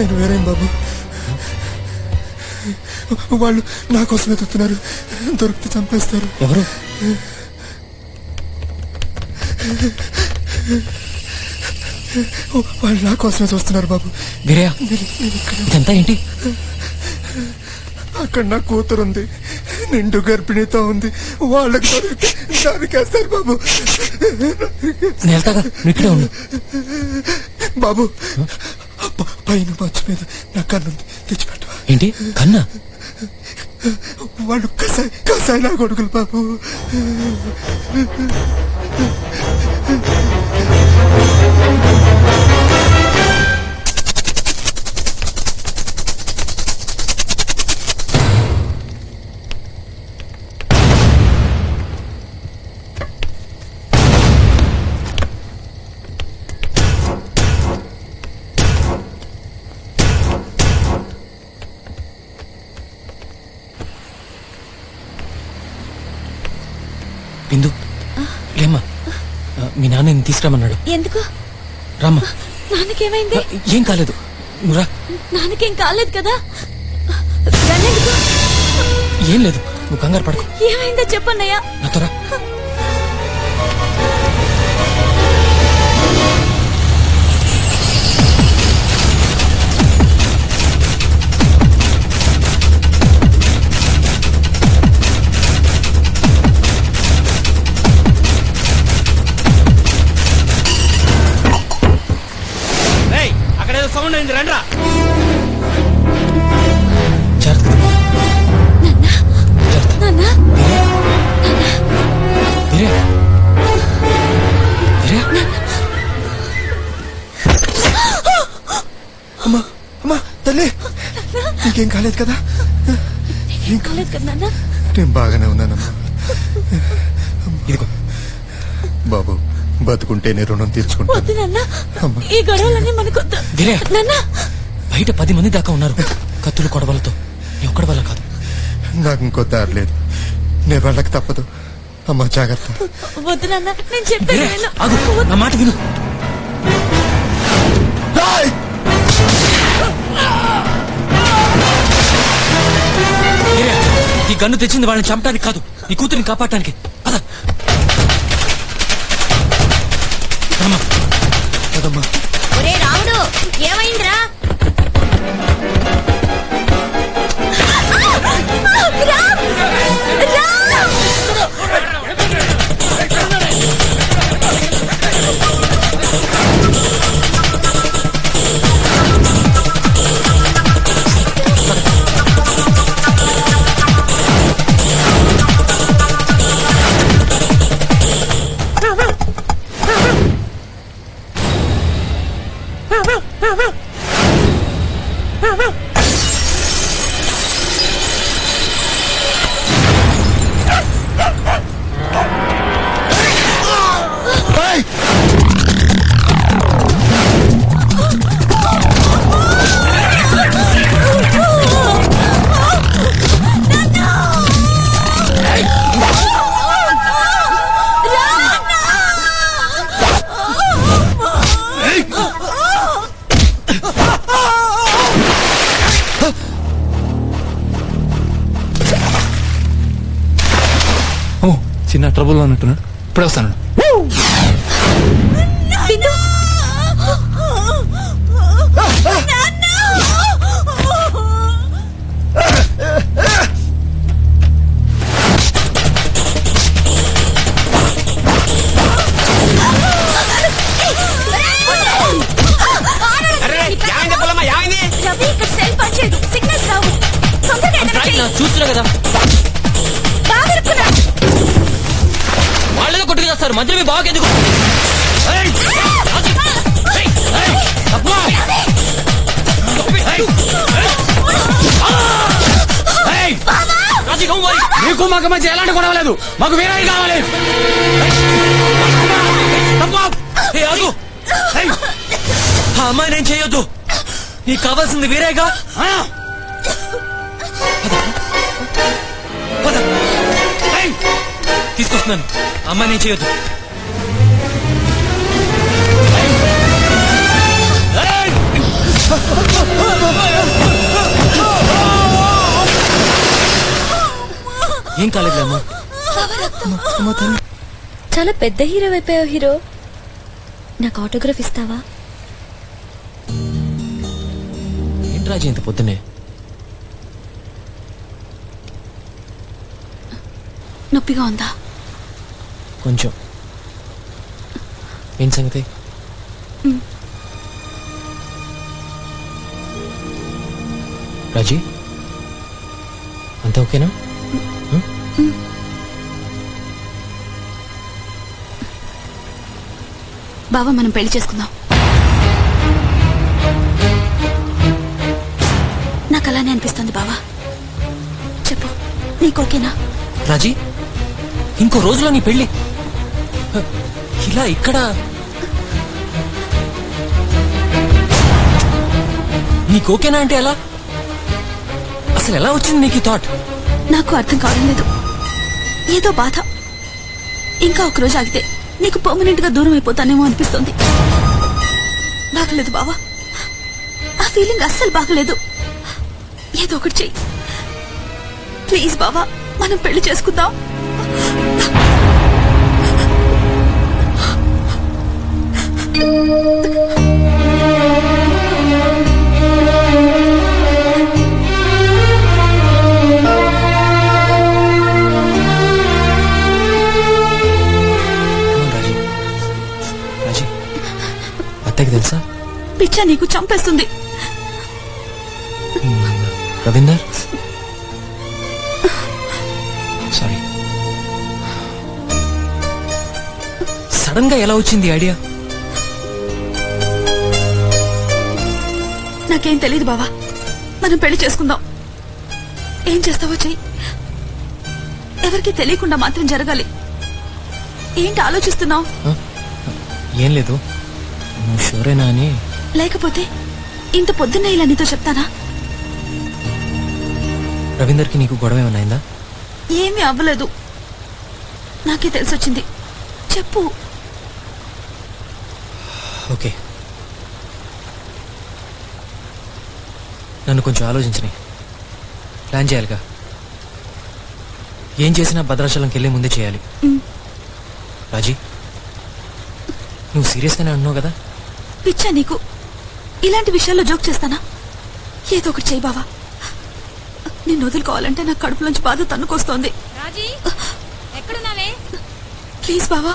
నేను వేరేం బాబు. వాళ్ళు నా కోసమే వెతుకుతున్నారు. దొరికితే చంపేస్తారు. ఎవరు? వాళ్ళు నా కోసమే చూస్తున్నారు బాబు. వీరయ్య, ఇదంతా ఏంటి? అక్కడ నా కూతురుంది, నిండు గర్భిణితో ఉంది. వాళ్ళకి దొరికేస్తారు బాబు. నేను వెళ్తాగా, నువ్వు ఇక్కడే ఉండు బాబు. పైన మంచు మీద నా కన్నుంది, తెచ్చిపెట్టవా? ఏంటి కన్నా? వాళ్ళు కసాయి నా కొడుకులు బాబు. బిందు, లేమ్మా. మీ నాన్న నేను తీసుకురామన్నాడు. ఎందుకు? రామ్మా. నాన్నకేమైంది? ఏం కాలేదు, నువ్వురా. నాన్నకేం కాలేదు కదా? ఏం లేదు, నువ్వు కంగారు పడకు. ఏమైందో చెప్పన్నయ్యా. నాతో రా. సౌండ్ అయింది, రండ్రా. అమ్మా అమ్మా తల్లి, నీకేం కాలేదు కదా? ఏం కాలేదు కదా నాన్న? నేను బాగానే ఉన్నానమ్మా. ఇదిగో బాబు, బతుకుంటేనే రుణం తీర్చుకుంటాను. ఈ గొడవలన్నీ మనకొద్దు. బయట 10 మంది దాకా ఉన్నారు, కత్తులు కొడవలతో. నీ ఒక్కడి వల్ల కాదు. నాకు ఇంకో దారి లేదు, నేను వాళ్ళకి తప్పదు. అమ్మా జాగ్రత్త. వద్దు నాన్న, నేను చెప్పాను. నా మాట విను. ఈ గన్ను తెచ్చింది వాళ్ళని చంపడానికి కాదు, నీ కూతురిని కాపాడటానికి. ఒరే రాముడు, ఏమైందిరా? చిన్న ట్రబుల్ అన్నట్టున్నాడు. ఇప్పుడే వస్తాను. చూస్తున్నా కదా, వాళ్ళేదో కొట్టుకునేస్తారు. మధ్య మీ బావకెందుకు? నీకు మాకు మధ్య ఎలాంటి గొడవ లేదు. మాకు వేరే కావాలి. ఆ అమ్మాయి నేను చేయొద్దు. నీకు కావాల్సింది వేరేగా. తీసుకొస్తున్నాను. అమ్మాయి నేను చేయొద్దు. ఏం కాలేదులే అమ్మా. చాలా పెద్ద హీరో అయిపోయావు హీరో. నాకు ఆటోగ్రాఫ్ ఇస్తావా? ఏంటి రాజీ ఇంత పొద్దునే? నొప్పిగా ఉందా? కొంచెం. ఏం సంగతి? రాజీ అంతా ఓకేనా? బావా మనం పెళ్లి చేసుకుందాం. నాకు అలానే అనిపిస్తుంది బావా. చెప్పు, నీకు ఓకేనా? రాజీ ఇంకో రోజులో నీ పెళ్లి. ఇలా ఇక్కడ నీకు ఓకేనా అంటే ఎలా? అసలు ఎలా వచ్చింది నీకు ఈ థాట్? నాకు అర్థం కావడం లేదు. ఏదో బాధ. ఇంకా ఒక రోజు ఆగితే నీకు పర్మనెంట్ గా దూరం అయిపోతానేమో అనిపిస్తుంది. బాగలేదు బావా, ఆ ఫీలింగ్ అస్సలు బాగలేదు. ఏదో ఒకటి చెయ్యి ప్లీజ్ బావా. మనం పెళ్లి చేసుకుందాం. అత్తకి తెలుసా? పిచ్చా నీకు చంపేస్తుంది. రవీందర్ సారీ. సడన్ గా ఎలా వచ్చింది ఐడియా? నాకేం తెలియదు బావా. మనం పెళ్లి చేసుకుందాం. ఏం చేస్తావో చెయ్యి. ఎవరికి తెలియకుండా మాత్రం జరగాలి. ఏంటి ఆలోచిస్తున్నావు? ఏం లేదు, నువ్వు షూరేనా అని. లేకపోతే ఇంత పొద్దున్న ఇలా నీతో చెప్తానా? రవీందర్కి నీకు గొడవ ఏమైనా అయిందా? ఏమీ అవ్వలేదు. నాకే తెలిసొచ్చింది. చెప్పు. ఓకే, నన్ను కొంచెం ఆలోచించని. ప్లాన్ చేయాలిగా. ఏం చేసినా భద్రాచలంకి వెళ్ళే ముందే చేయాలి. రాజీ నువ్వు సీరియస్గానే అన్నావు కదా? పిచ్చా నీకు? ఇలాంటి విషయాల్లో జోక్ చేస్తానా? ఏదో ఒకటి చెయ్యి బావా. నిన్ను వదులుకోవాలంటే నాకు కడుపులోంచి బాధ తన్నుకొస్తోంది. రాజీ ఎక్కడున్నావే? ప్లీజ్ బావా.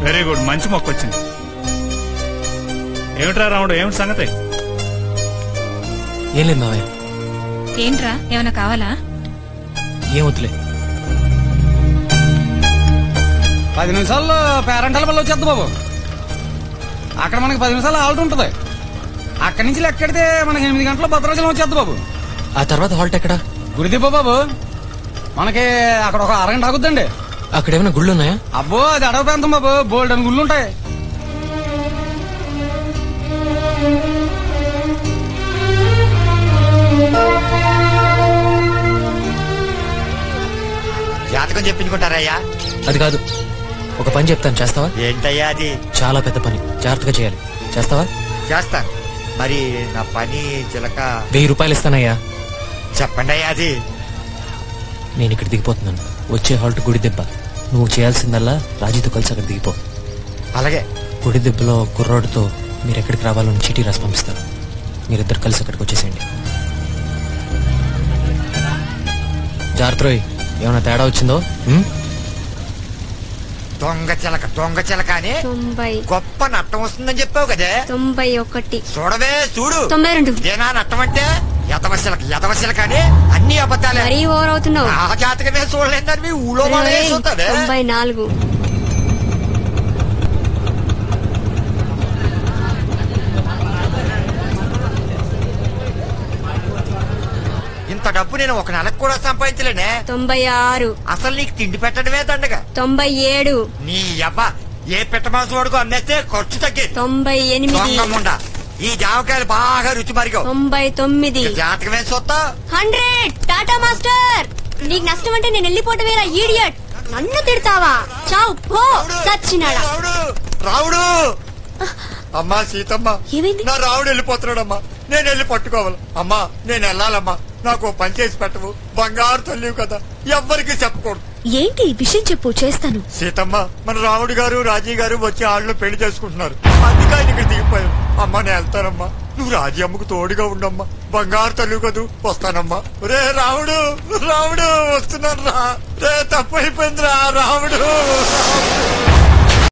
వెరీ గుడ్, మంచి మొక్క వచ్చింది. ఏమిట్రా రాముడు, ఏమిటి సంగతి? ఏం లేదు మావయ్య. ఏంట్రా, ఏమైనా కావాలా? ఏం వద్దులే. 10 నిమిషాల్లో పేరెంటల్ వల్ల వచ్చేద్దు బాబు. అక్కడ మనకి 10 నిమిషాలు ఆల్ట్ ఉంటుంది. అక్కడి నుంచి లెక్కెడితే మనకి 8 గంటల భద్రాచలం వచ్చేద్దు బాబు. ఆ తర్వాత హాల్ట్ ఎక్కడ? గుడిదిబ్బ బాబు. మనకి అక్కడ ఒక అరగంట ఆగుద్దండి. అక్కడ ఏమైనా గుళ్ళు ఉన్నాయా? అబ్బో అది అడవి ప్రాంతం బాబు, బోల్డ్ అని గుళ్ళు ఉంటాయి. జాతకం చెప్పించుకుంటారయ్యా? అది కాదు, ఒక పని చెప్తాను, చేస్తావా? ఏంటయ్యా అది? చాలా పెద్ద పని, జాగ్రత్తగా చేయాలి. చేస్తావా? చేస్తాను. మరి నా పని చిలక 1000 రూపాయలు ఇస్తానయ్యా. చెప్పండి అయ్యా అది. నేను ఇక్కడ దిగిపోతున్నాను. వచ్చే హాల్ట్ గుడి దెబ్బ. నువ్వు చేయాల్సిందల్లా రాజీతో కలిసి అక్కడ దిగిపో. అలాగే. గుడి దెబ్బలో కుర్రాడుతో మీరు ఎక్కడికి రావాలని చీటీ రాసి పంపిస్తాను. మీరిద్దరు కలిసి అక్కడికి వచ్చేసేయండి. జాగ్రత్త రోయ్, ఏమైనా తేడా వచ్చిందో? దొంగ చిలక అని 90 గొప్ప నట్టం వస్తుందని చెప్పావు కదే. 91 చూడవే చూడు. 92 ఇదేనా నట్టం అంటే? యదవ చిలక అని అన్ని అబద్ధాలే. మరీ ఓవర్ అవుతున్నావు. ఆ జాతకమే చూడలేదని మీ ఊళ్ళో వాళ్ళే చూస్తావే. 94 ఇంత అంత డబ్బు నేను ఒక నెలకు కూడా సంపాదించలేనే. 96, అసలు నీకు తిండి పెట్టడమే దండగా. 97, నీ అబ్బా ఏ పెట్టమాసం వరకు అమ్మేస్తే ఖర్చు తగ్గేది. 98, ఈ జామకాయలు బాగా రుచి మరిగా. 99, జాతకమే సొత్తా. 100. టాటా మాస్టర్, నీకు నష్టం అంటే నేను వెళ్ళిపోవటమేరా ఈడియట్. నన్ను తిడతావా? చావు పో సచ్చినాడా. రావుడు అమ్మా సీతమ్మ, ఏమైంది? నా రావుడు వెళ్ళిపోతున్నాడమ్మా. నేను వెళ్ళి పట్టుకోవాలి. అమ్మా నేను వెళ్ళాలమ్మా. నాకు పని చేసి పెట్టవు. బంగారు తల్లివి కదా, ఎవ్వరికి చెప్పకూడదు. ఏంటి విషయం చెప్పు, చేస్తాను. సీతమ్మ, మన రావుడు గారు రాజీ గారు వచ్చి ఆళ్ళు పెళ్లి చేసుకుంటున్నారు. అందుకే ఆయన ఇక్కడ దిగిపోయారు. అమ్మా నేను వెళ్తానమ్మా. నువ్వు రాజీ అమ్మకు తోడుగా ఉండమ్మా. బంగారు తల్లి కదూ. వస్తానమ్మా. రే రావుడు, రావుడు వస్తున్నాను రా. రే తప్పు అయిపోయింది రా రావుడు.